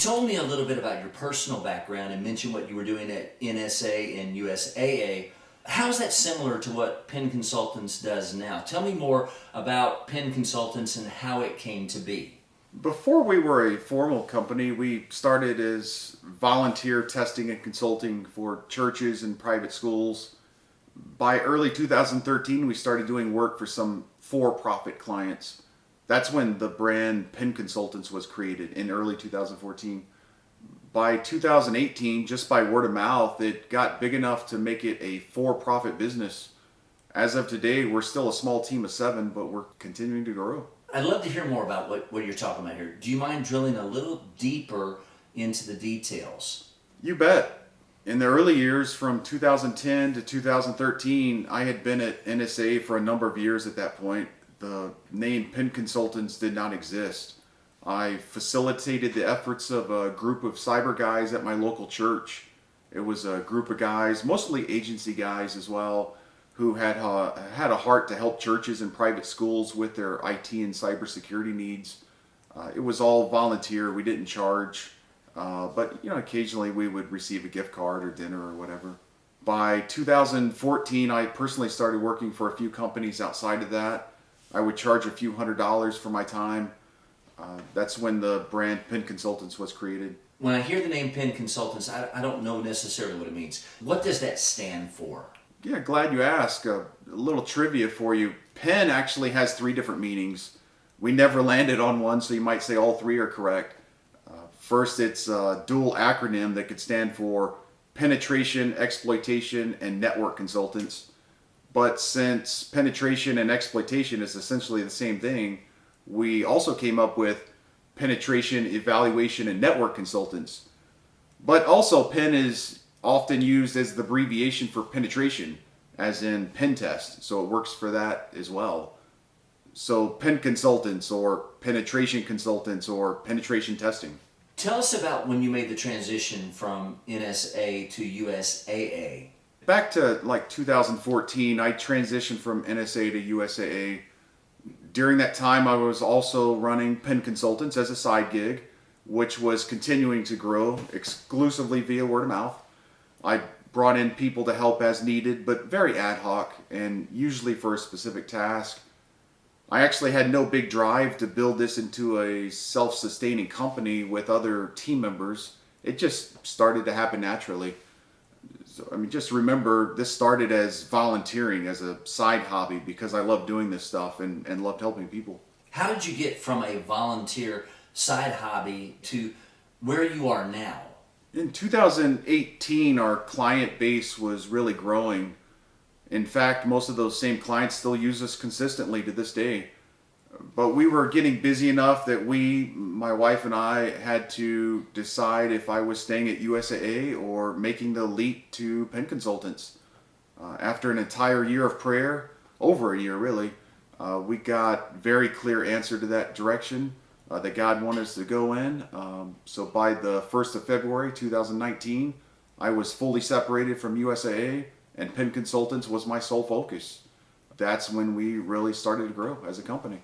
told me a little bit about your personal background and mentioned what you were doing at NSA and USAA. How's that similar to what Penn Consultants does now? Tell me more about Penn Consultants and how it came to be. Before we were a formal company, we started as volunteer testing and consulting for churches and private schools. By early 2013, we started doing work for some for-profit clients. That's when the brand Penn Consultants was created in early 2014. By 2018, just by word of mouth, it got big enough to make it a for-profit business. As of today, we're still a small team of 7, but we're continuing to grow. I'd love to hear more about what you're talking about here. Do you mind drilling a little deeper into the details? You bet. In the early years, from 2010 to 2013, I had been at NSA for a number of years at that point. The name Penn Consultants did not exist. I facilitated the efforts of a group of cyber guys at my local church. It was a group of guys, mostly agency guys as well, who had a heart to help churches and private schools with their IT and cybersecurity needs. It was all volunteer. We didn't charge, but occasionally we would receive a gift card or dinner or whatever. By 2014, I personally started working for a few companies outside of that. I would charge a few $100s for my time. That's when the brand Penn Consultants was created. When I hear the name Penn Consultants, I don't know necessarily what it means. What does that stand for? Yeah, glad you asked. A little trivia for you. Penn actually has 3 different meanings. We never landed on one, so you might say all 3 are correct. First, it's a dual acronym that could stand for Penetration, Exploitation, and Network Consultants. But since penetration and exploitation is essentially the same thing, we also came up with Penetration, Evaluation, and Network Consultants. But also, Penn is often used as the abbreviation for penetration, as in pen test, so it works for that as well. So Penn Consultants, or Penetration Consultants, or Penetration Testing. Tell us about when you made the transition from NSA to USAA. Back to 2014, I transitioned from NSA to USAA. During that time, I was also running Penn Consultants as a side gig, which was continuing to grow exclusively via word of mouth. I brought in people to help as needed, but very ad hoc and usually for a specific task. I actually had no big drive to build this into a self-sustaining company with other team members. It just started to happen naturally. So, just remember, this started as volunteering, as a side hobby, because I love doing this stuff and loved helping people. How did you get from a volunteer side hobby to where you are now? In 2018, our client base was really growing. In fact, most of those same clients still use us consistently to this day. But we were getting busy enough that my wife and I, had to decide if I was staying at USAA or making the leap to Penn Consultants. After an entire year of prayer, over a year really, we got very clear answer to that direction that God wanted us to go in. So by the 1st of February 2019, I was fully separated from USAA, and Penn Consultants was my sole focus. That's when we really started to grow as a company.